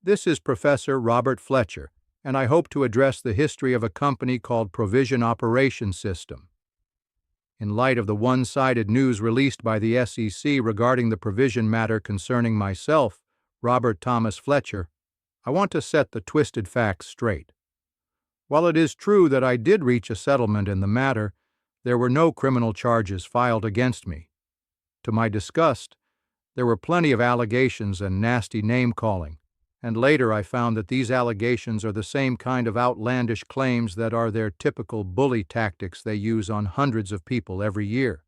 This is Professor Robert Fletcher, and I hope to address the history of a company called ProVision Operation System. In light of the one-sided news released by the SEC regarding the ProVision matter concerning myself, Robert Thomas Fletcher, I want to set the twisted facts straight. While it is true that I did reach a settlement in the matter, there were no criminal charges filed against me. To my disgust, there were plenty of allegations and nasty name-calling, and later I found that these allegations are the same kind of outlandish claims that are their typical bully tactics they use on hundreds of people every year.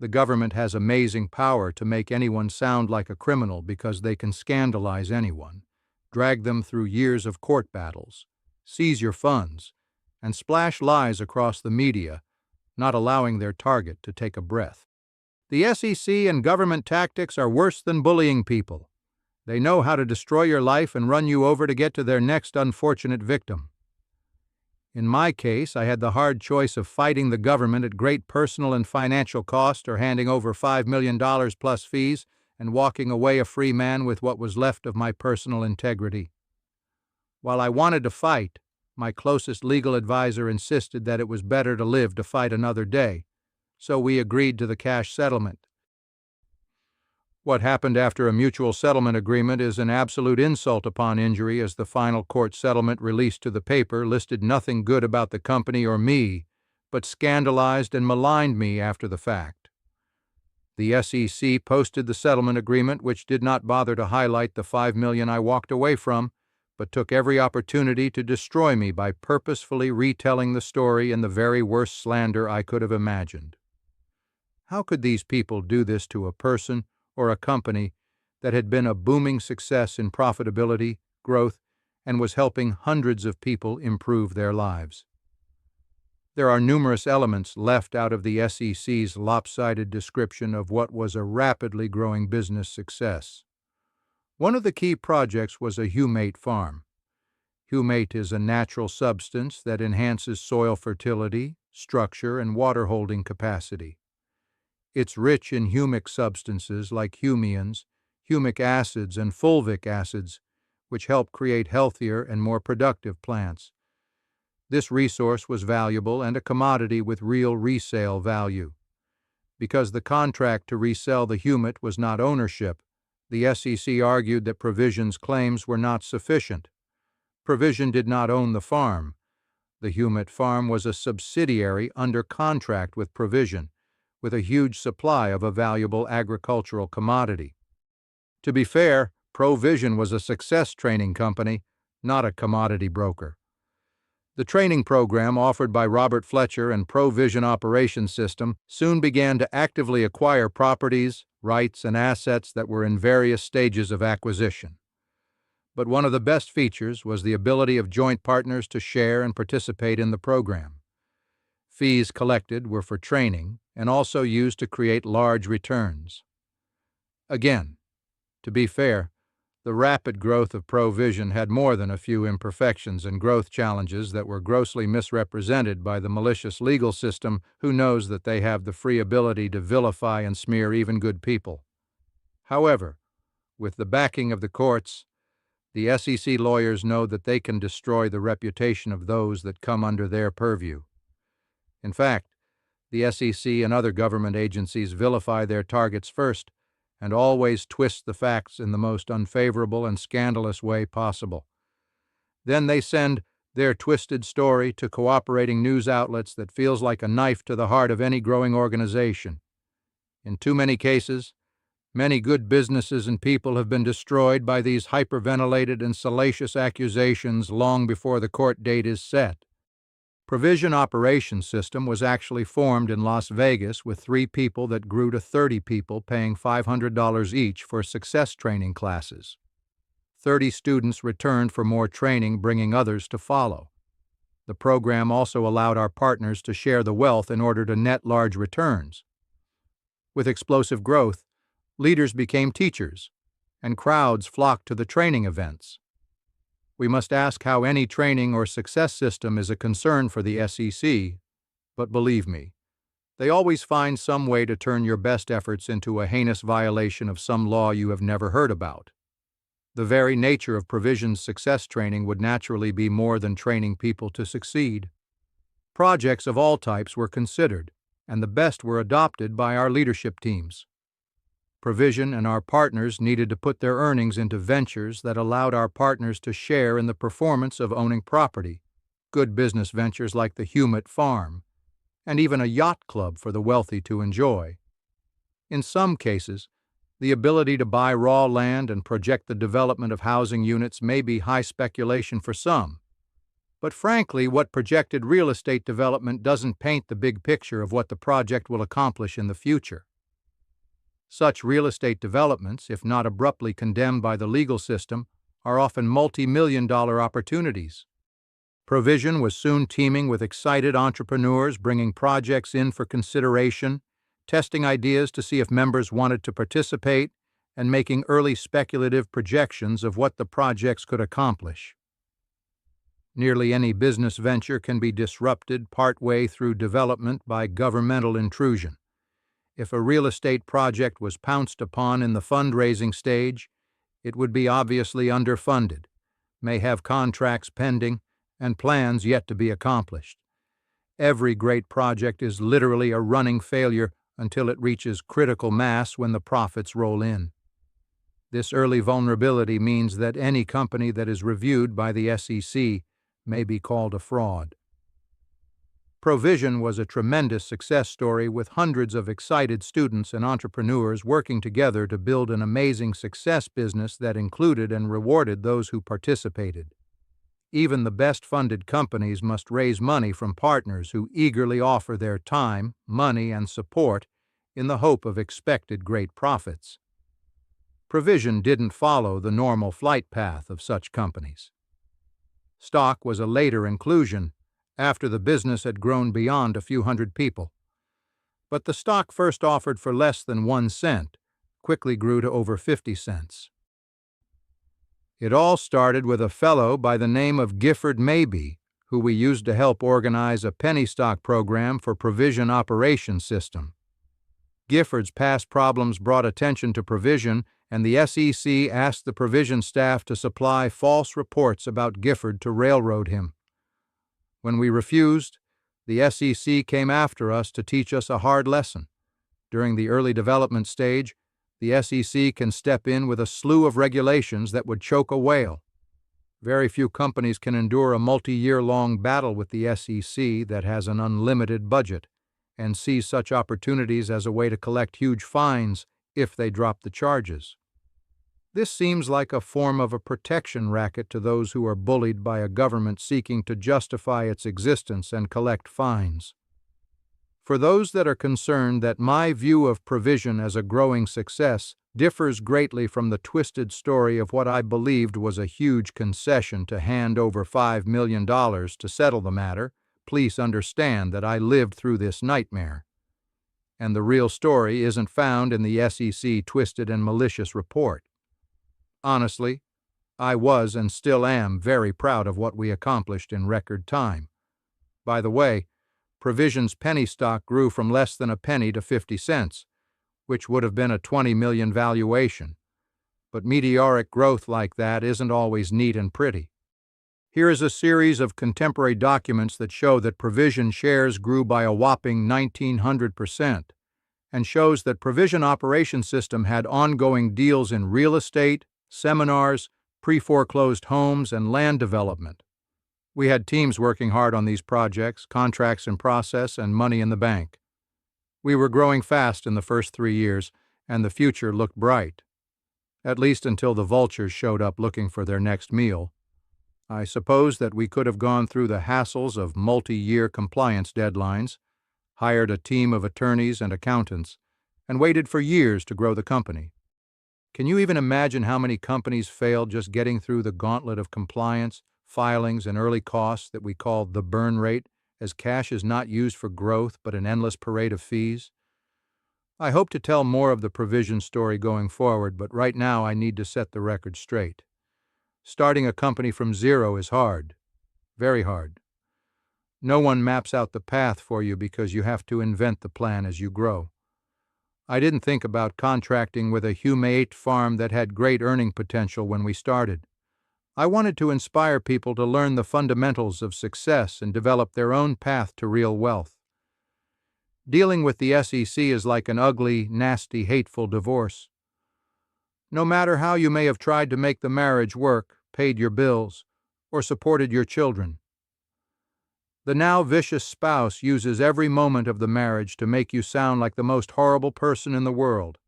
The government has amazing power to make anyone sound like a criminal because they can scandalize anyone, drag them through years of court battles, seize your funds, and splash lies across the media, not allowing their target to take a breath. The SEC and government tactics are worse than bullying people. They know how to destroy your life and run you over to get to their next unfortunate victim. In my case, I had the hard choice of fighting the government at great personal and financial cost or handing over $5 million plus fees and walking away a free man with what was left of my personal integrity. While I wanted to fight, my closest legal advisor insisted that it was better to live to fight another day, so we agreed to the cash settlement. What happened after a mutual settlement agreement is an absolute insult upon injury, as the final court settlement released to the paper listed nothing good about the company or me, but scandalized and maligned me after the fact. The SEC posted the settlement agreement, which did not bother to highlight the $5 million I walked away from, but took every opportunity to destroy me by purposefully retelling the story in the very worst slander I could have imagined. How could these people do this to a person or a company that had been a booming success in profitability, growth, and was helping hundreds of people improve their lives? There are numerous elements left out of the SEC's lopsided description of what was a rapidly growing business success. One of the key projects was a humate farm. Humate is a natural substance that enhances soil fertility, structure, and water holding capacity. It's rich in humic substances like humians, humic acids, and fulvic acids, which help create healthier and more productive plants. This resource was valuable and a commodity with real resale value. Because the contract to resell the humate was not ownership, the SEC argued that ProVision's claims were not sufficient. ProVision did not own the farm. The humate farm was a subsidiary under contract with ProVision, with a huge supply of a valuable agricultural commodity. To be fair, ProVision was a success training company, not a commodity broker. The training program offered by Robert Fletcher and ProVision Operation System soon began to actively acquire properties, rights, and assets that were in various stages of acquisition. But one of the best features was the ability of joint partners to share and participate in the program. Fees collected were for training and also used to create large returns. Again, to be fair, the rapid growth of ProVision had more than a few imperfections and growth challenges that were grossly misrepresented by the malicious legal system, who knows that they have the free ability to vilify and smear even good people. However, with the backing of the courts, the SEC lawyers know that they can destroy the reputation of those that come under their purview. In fact, the SEC and other government agencies vilify their targets first and always twist the facts in the most unfavorable and scandalous way possible. Then they send their twisted story to cooperating news outlets that feels like a knife to the heart of any growing organization. In too many cases, many good businesses and people have been destroyed by these hyperventilated and salacious accusations long before the court date is set. ProVision Operation System was actually formed in Las Vegas with 3 people that grew to 30 people paying $500 each for success training classes. 30 students returned for more training, bringing others to follow. The program also allowed our partners to share the wealth in order to net large returns. With explosive growth, leaders became teachers, and crowds flocked to the training events. We must ask how any training or success system is a concern for the SEC, but believe me, they always find some way to turn your best efforts into a heinous violation of some law you have never heard about. The very nature of ProVision's success training would naturally be more than training people to succeed. Projects of all types were considered, and the best were adopted by our leadership teams. ProVision and our partners needed to put their earnings into ventures that allowed our partners to share in the performance of owning property, good business ventures like the Hummet Farm, and even a yacht club for the wealthy to enjoy. In some cases, the ability to buy raw land and project the development of housing units may be high speculation for some. But frankly, what projected real estate development doesn't paint the big picture of what the project will accomplish in the future. Such real estate developments, if not abruptly condemned by the legal system, are often multi-million-dollar opportunities. ProVision was soon teeming with excited entrepreneurs bringing projects in for consideration, testing ideas to see if members wanted to participate, and making early speculative projections of what the projects could accomplish. Nearly any business venture can be disrupted partway through development by governmental intrusion. If a real estate project was pounced upon in the fundraising stage, it would be obviously underfunded, may have contracts pending, and plans yet to be accomplished. Every great project is literally a running failure until it reaches critical mass when the profits roll in. This early vulnerability means that any company that is reviewed by the SEC may be called a fraud. ProVision was a tremendous success story with hundreds of excited students and entrepreneurs working together to build an amazing success business that included and rewarded those who participated. Even the best-funded companies must raise money from partners who eagerly offer their time, money, and support in the hope of expected great profits. ProVision didn't follow the normal flight path of such companies. Stock was a later inclusion, after the business had grown beyond a few hundred people. But the stock first offered for less than 1 cent quickly grew to over 50 cents. It all started with a fellow by the name of Gifford Maybe, who we used to help organize a penny stock program for ProVision Operations System. Gifford's past problems brought attention to ProVision, and the SEC asked the ProVision staff to supply false reports about Gifford to railroad him. When we refused, the SEC came after us to teach us a hard lesson. During the early development stage, the SEC can step in with a slew of regulations that would choke a whale. Very few companies can endure a multi-year-long battle with the SEC that has an unlimited budget and sees such opportunities as a way to collect huge fines if they drop the charges. This seems like a form of a protection racket to those who are bullied by a government seeking to justify its existence and collect fines. For those that are concerned that my view of ProVision as a growing success differs greatly from the twisted story of what I believed was a huge concession to hand over $5 million to settle the matter, please understand that I lived through this nightmare. And the real story isn't found in the SEC twisted and malicious report. Honestly, I was and still am very proud of what we accomplished in record time. By the way, ProVision's penny stock grew from less than a penny to 50 cents, which would have been a $20 million valuation. But meteoric growth like that isn't always neat and pretty. Here is a series of contemporary documents that show that ProVision shares grew by a whopping 1,900%, and shows that ProVision Operations System had ongoing deals in real estate, seminars, pre-foreclosed homes, and land development. We had teams working hard on these projects, contracts in process, and money in the bank. We were growing fast in the first 3 years, and the future looked bright. At least until the vultures showed up looking for their next meal. I suppose that we could have gone through the hassles of multi-year compliance deadlines, hired a team of attorneys and accountants, and waited for years to grow the company. Can you even imagine how many companies failed just getting through the gauntlet of compliance, filings, and early costs that we call the burn rate, as cash is not used for growth but an endless parade of fees? I hope to tell more of the ProVision story going forward, but right now I need to set the record straight. Starting a company from zero is hard, very hard. No one maps out the path for you because you have to invent the plan as you grow. I didn't think about contracting with a humate farm that had great earning potential when we started. I wanted to inspire people to learn the fundamentals of success and develop their own path to real wealth. Dealing with the SEC is like an ugly, nasty, hateful divorce. No matter how you may have tried to make the marriage work, paid your bills, or supported your children, the now vicious spouse uses every moment of the marriage to make you sound like the most horrible person in the world.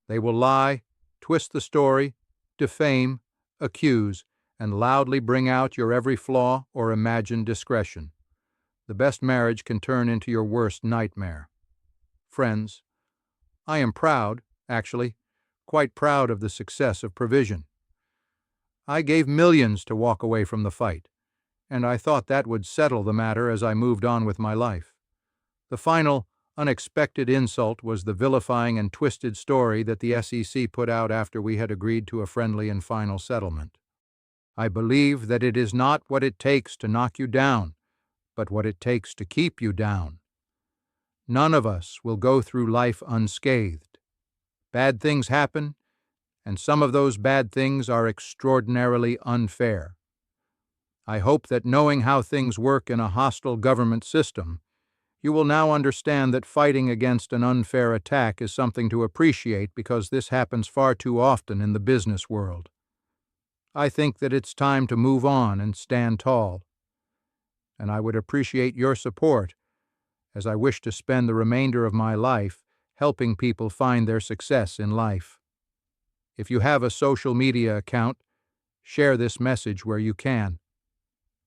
They will lie, twist the story, defame, accuse, and loudly bring out your every flaw or imagined discretion. The best marriage can turn into your worst nightmare. Friends, I am proud, actually, quite proud of the success of ProVision. I gave millions to walk away from the fight, and I thought that would settle the matter as I moved on with my life. The final, unexpected insult was the vilifying and twisted story that the SEC put out after we had agreed to a friendly and final settlement. I believe that it is not what it takes to knock you down, but what it takes to keep you down. None of us will go through life unscathed. Bad things happen, and some of those bad things are extraordinarily unfair. I hope that knowing how things work in a hostile government system, you will now understand that fighting against an unfair attack is something to appreciate because this happens far too often in the business world. I think that it's time to move on and stand tall, and I would appreciate your support as I wish to spend the remainder of my life helping people find their success in life. If you have a social media account, share this message where you can.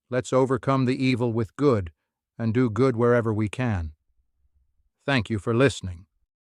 Let's overcome the evil with good and do good wherever we can. Thank you for listening.